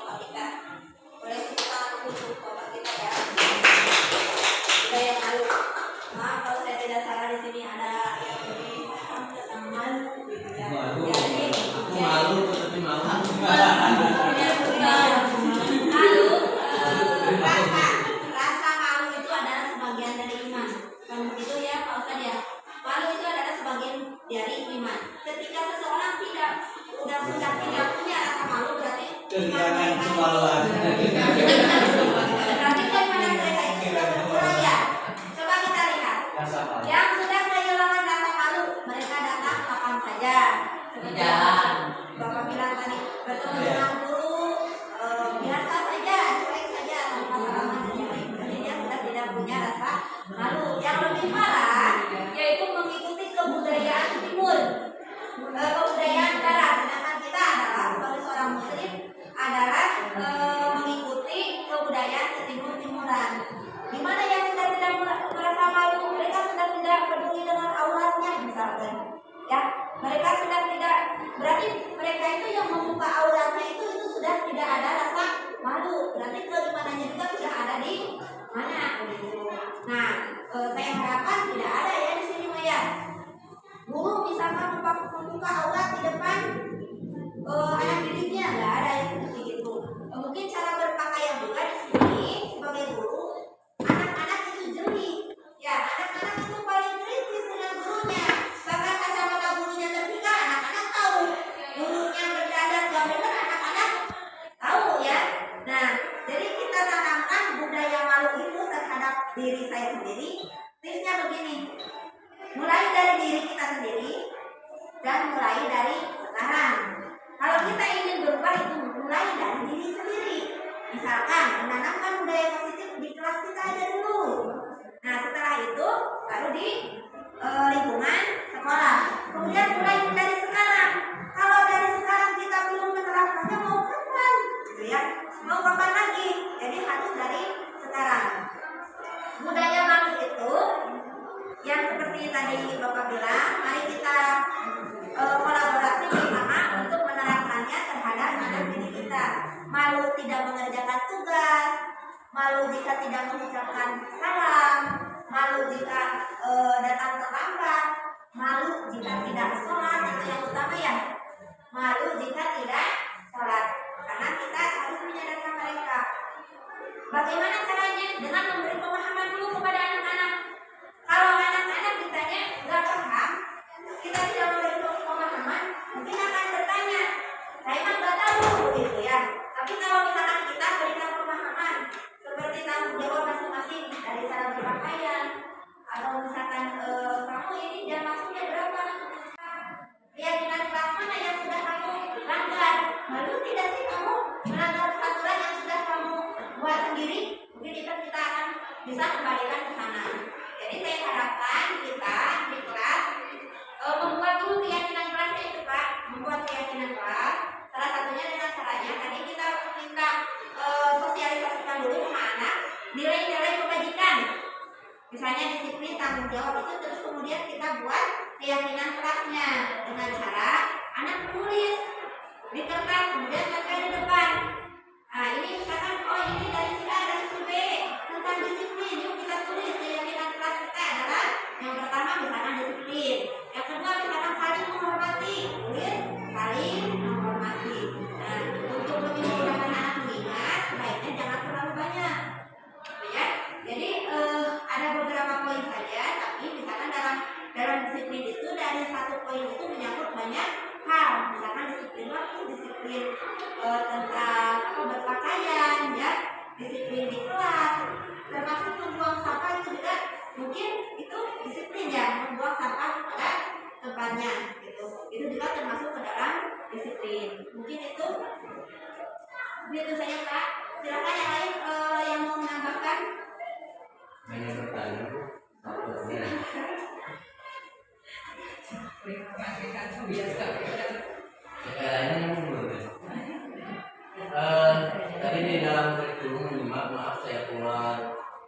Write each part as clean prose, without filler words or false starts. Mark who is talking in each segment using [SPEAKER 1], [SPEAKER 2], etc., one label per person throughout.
[SPEAKER 1] bapak kita. Boleh kita tangan untuk bapak kita ya. Budaya malu. Maaf kalau saya tidak salah, di sini ada yang ini tentang malu gitu ya. Jadi
[SPEAKER 2] Malu tapi malu.
[SPEAKER 1] Malu, rasa malu itu adalah sebagian dari iman. Kan begitu ya Pak Ustadz ya. Malu itu adalah sebagian dari iman. Ketika seseorang sudah tidak punya rasa malu, berarti
[SPEAKER 2] Kehilangan kemaluan.
[SPEAKER 1] berarti keimanan mereka itu sudah berkurang ya. Coba kita lihat. Yang sudah kehilangan rasa malu, mereka datang kapan saja. Seperti Bapak bilang tadi, bertemu dengan guru biasa saja, cuek saja, tanpa salaman dan yang lain. Berarti dia sudah tidak punya rasa malu. Yang lebih parah yaitu mengikuti kebudayaan timur, kebudayaan barat. Sedangkan kita adalah sebagai seorang muslim adalah mengikuti kebudayaan ketimur-timuran. Di mana yang sudah tidak merasa malu, mereka sudah tidak peduli dengan auratnya misalkan. Ya, mereka sudah tidak, berarti mereka itu yang membuka auratnya itu sudah tidak ada rasa malu. Berarti keimanannya juga sudah ada di mana begitu. Nah, saya harapkan tidak ada ya di sini Maya. Guru misalkan membuka aurat di depan anak didiknya, nggak ada yang seperti itu. Mungkin cara berpakaian juga di sini sebagai guru, anak-anak itu jeli. Ya, anak-anak itu paling kritis dengan gurunya. Bahkan kacamata gurunya terbuka, anak-anak tahu. Gurunya berdadar nggak benar, anak-anak tahu ya. Nah, jadi kita tanamkan budaya malu itu terhadap diri saya sendiri. Tipsnya begini, mulai dari diri kita sendiri dan mulai dari sekarang. Kalau kita ingin berubah itu mulai dari diri sendiri. Misalkan menanamkan budaya positif di kelas kita aja dulu. Nah, setelah itu baru di lingkungan sekolah. Kemudian mulai dari sekarang. Kalau dari sekarang kita belum menerapkannya, mau kapan? Gitu ya. Mau kapan lagi? Jadi harus dari sekarang. Budaya malu itu yang seperti tadi Bapak bilang, mari kita kolaborasi bersama untuk menerapkannya terhadap anak didik kita. Malu tidak mengerjakan tugas, malu jika tidak mengucapkan salam, malu jika datang terlambat, malu jika tidak sholat, itu yang utama ya. Malu jika tidak sholat, karena kita harus menyadarkan mereka. Bagaimana caranya? Dengan memberi pemahaman dulu kepada anak-anak. Kalau anak-anak ditanya nggak paham, kita tidak memberi pemahaman, mungkin akan bertanya, saya mah nggak tahu gitu ya. Tapi kalau misalkan kita berikan pemahaman seperti tanggung jawab masing-masing dari cara berpakaian, atau misalkan kamu ini jam masuknya berapa, keyakinan kelas mana yang sudah kamu langgar, malu tidak sih kamu melanggar peraturan yang sudah kamu buat sendiri? Mungkin kita akan bisa kembalikan ke sana. Jadi saya harapkan kita di kelas membuat dulu keyakinan kelasnya itu Pak, membuat keyakinan kelas. Salah satunya dengan caranya tadi kita minta sosialisasikan dulu sama anak nilai-nilai kebajikan. Misalnya disiplin, tanggung jawab itu, terus kemudian kita buat keyakinan kelasnya dengan cara anak menulis di kertas, kemudian tempel di depan. Nah ini misalkan, oh ini dari si A dan si B tentang disiplin, yuk kita tulis keyakinan kelas kita adalah yang pertama misalkan disiplin, yang kedua misalkan saling menghormati, tulis saling menghormati. Nah untuk lebih memudahkan anak mengingat, sebaiknya jangan terlalu banyak, ya. Jadi ada beberapa poin saja, tapi misalkan dalam disiplin itu dari satu poin itu menyangkut banyak hal. Misalkan disiplin waktu, disiplin tentang berpakaian, ya, disiplin di kelas, termasuk membuang sampah itu juga mungkin itu disiplin ya, membuang sampah pada tempatnya, gitu. Itu juga termasuk ke dalam disiplin. Mungkin itu saja Pak. Silakan yang lain yang mau menambahkan.
[SPEAKER 2] Hanya bertanya, tadi di dalam kurikulum maaf saya keluar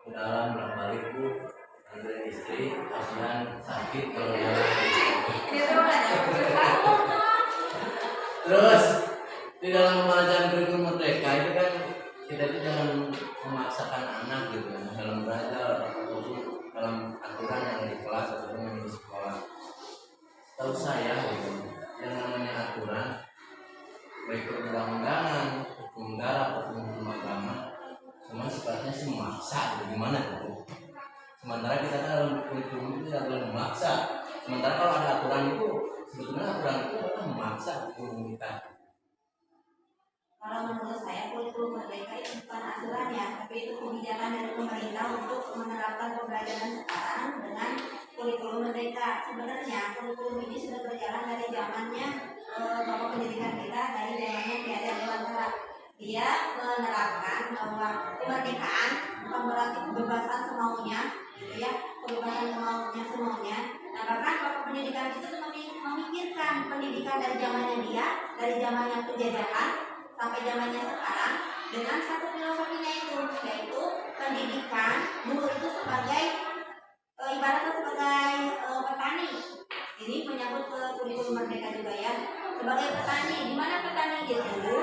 [SPEAKER 2] ke dalam belak balik Bu, ada istri kasihan sakit kalau dia. Terus di dalam pembelajaran kurikulum merdeka itu jangan memaksakan anak gitu dalam belajar ataupun dalam aturan yang di kelas ataupun yang di sekolah. Tahu saya gitu, yang namanya aturan baik perundang-undangan, hukum negara ataupun hukum agama, semua sifatnya sih memaksa. Gimana gitu? Sementara kita kan dalam kurikulum itu tidak boleh memaksa. Sementara kalau ada aturan itu, sebetulnya aturan itu adalah memaksa hukum kita.
[SPEAKER 1] Kalau menurut saya kurikulum merdeka itu bukan aturan ya, tapi itu kebijakan dari pemerintah untuk menerapkan pembelajaran sekarang dengan kurikulum merdeka. Sebenarnya kurikulum ini sudah berjalan dari zamannya Bapak Pendidikan kita, dari zamannya Tiada Dewantara. Dia menerapkan bahwa kemerdekaan bukan berarti kebebasan semaunya, gitu ya, kebebasan semuanya. Nah bahkan Bapak Pendidikan itu memikirkan pendidikan dari zamannya dia, dari zamannya penjajahan sampai zamannya sekarang dengan satu filosofinya itu, yaitu pendidikan guru itu sebagai ibaratnya sebagai petani. Ini menyangkut ke kurikulum merdeka juga ya, sebagai petani, di mana petani itu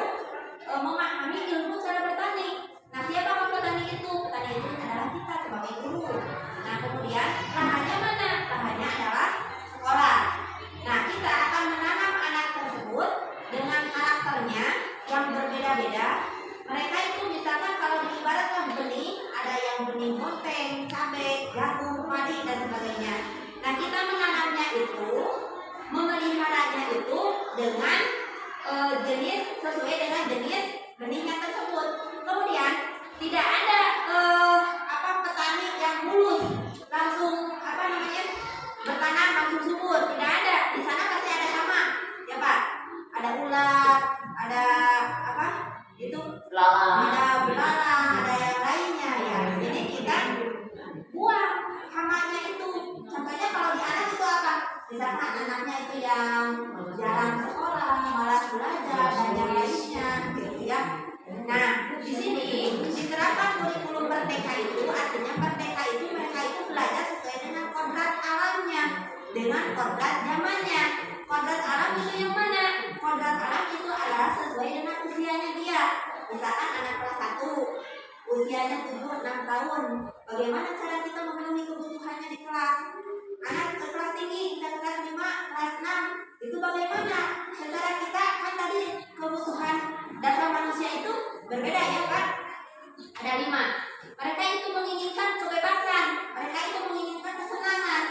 [SPEAKER 1] memahami ilmu cara bertani. Nah siapa petani itu? Petani itu adalah kita sebagai guru. Nah kemudian lahannya mana? Lahannya adalah sekolah. Nah kita akan menanam anak tersebut dengan karakternya yang berbeda-beda. Mereka itu misalkan kalau diibaratkan benih, ada yang benih monteng, cabai, jagung, padi dan sebagainya. Nah kita menanamnya itu, memeliharanya itu dengan jenis sesuai dengan jenis benihnya tersebut. Kemudian tidak ada petani yang mulus langsung bertanam langsung subur, tidak ada. Di sana pasti ada hama, ya Pak. Ada ulat, ada ada belalang, ada yang lainnya ya. Jadi kita buang hamanya itu. Contohnya kalau di anak itu apa? Misalkan anaknya itu yang jarang sekolah, malas belajar dan yang lainnya, gitu ya. Nah, di sini diterapkan kurikulum merdeka itu, artinya merdeka itu mereka itu belajar sesuai dengan kodrat alamnya, dengan kodrat zamannya. Kodrat alam itu yang mana? Kodrat alam itu adalah sesuai dengan usianya dia. Misalkan anak kelas 1, usianya 7-6 tahun. Bagaimana cara kita memenuhi kebutuhannya di kelas? Anak ke kelas tinggi, kita kelas 5, kelas 6. Itu bagaimana? Secara kita kan tadi kebutuhan dasar manusia itu berbeda ya Pak. Ada 5. Mereka itu menginginkan kebebasan, mereka itu menginginkan kesenangan,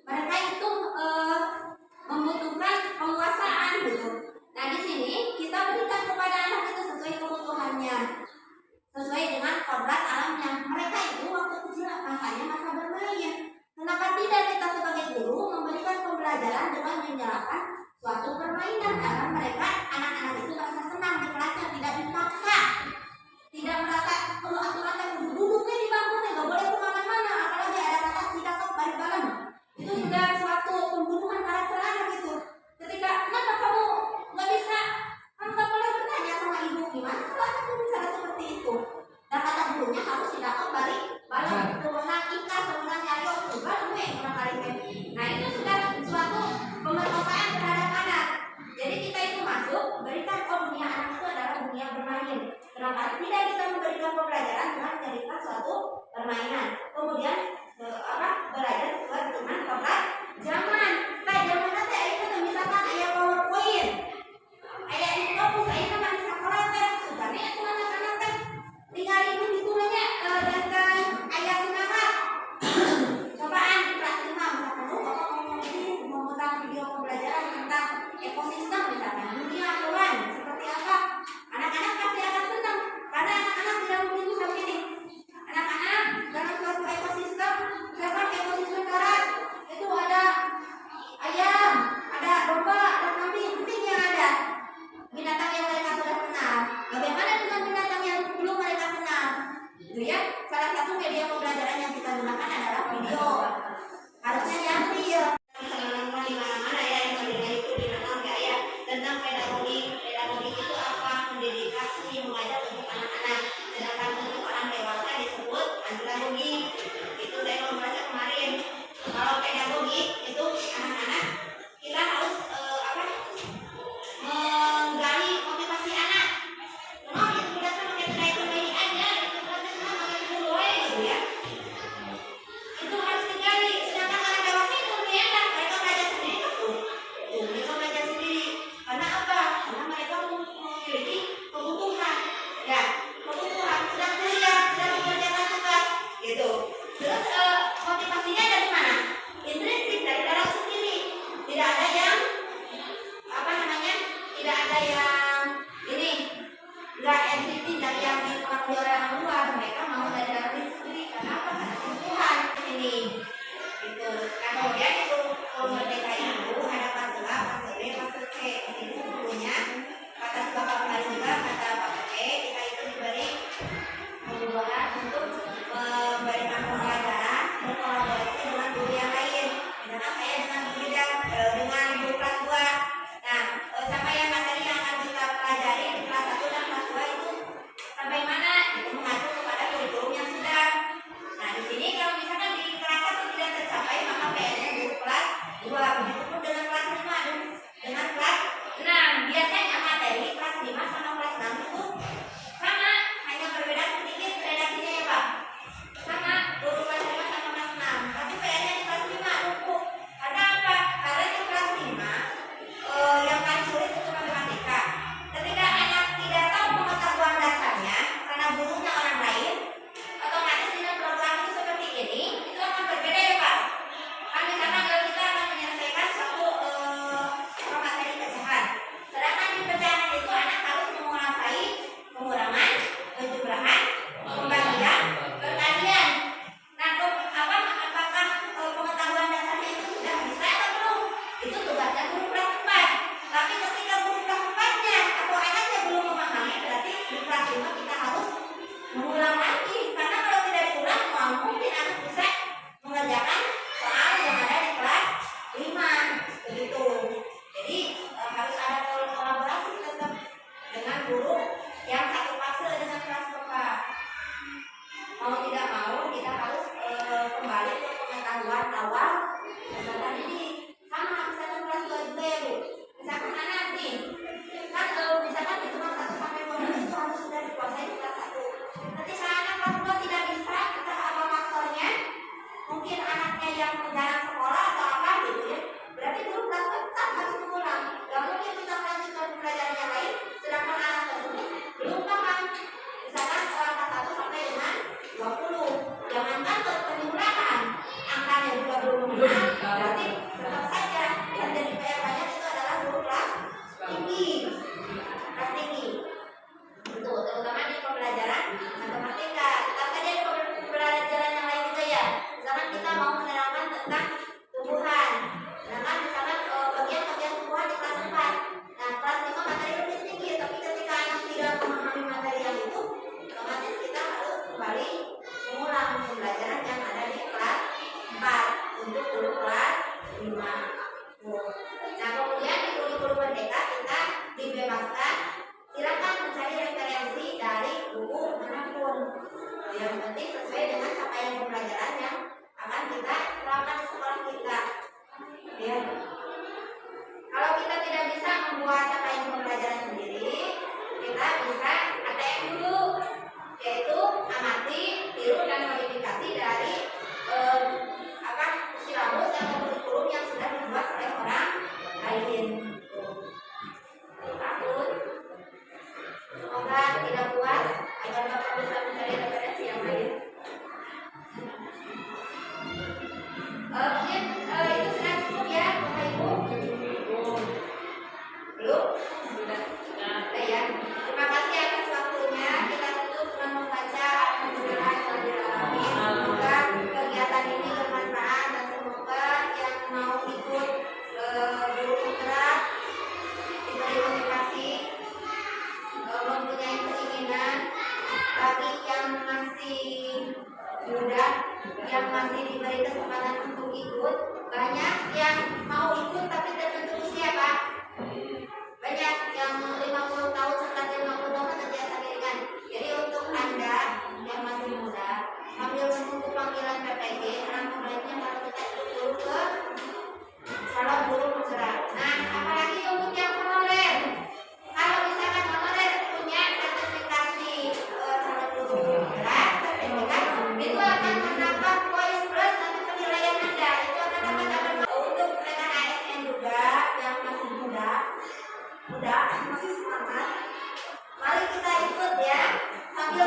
[SPEAKER 1] mereka itu membutuhkan penguasaan gitu. Nah di sini kita berikan kepada anak itu sesuai kebutuhannya, sesuai dengan kodrat alamnya. Mereka itu waktu kecil masanya masa bermain. Kenapa tidak kita sebagai guru memberikan pembelajaran dengan menyalakan suatu permainan?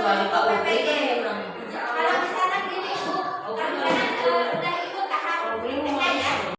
[SPEAKER 3] kecuali Pak Upi
[SPEAKER 1] PPG.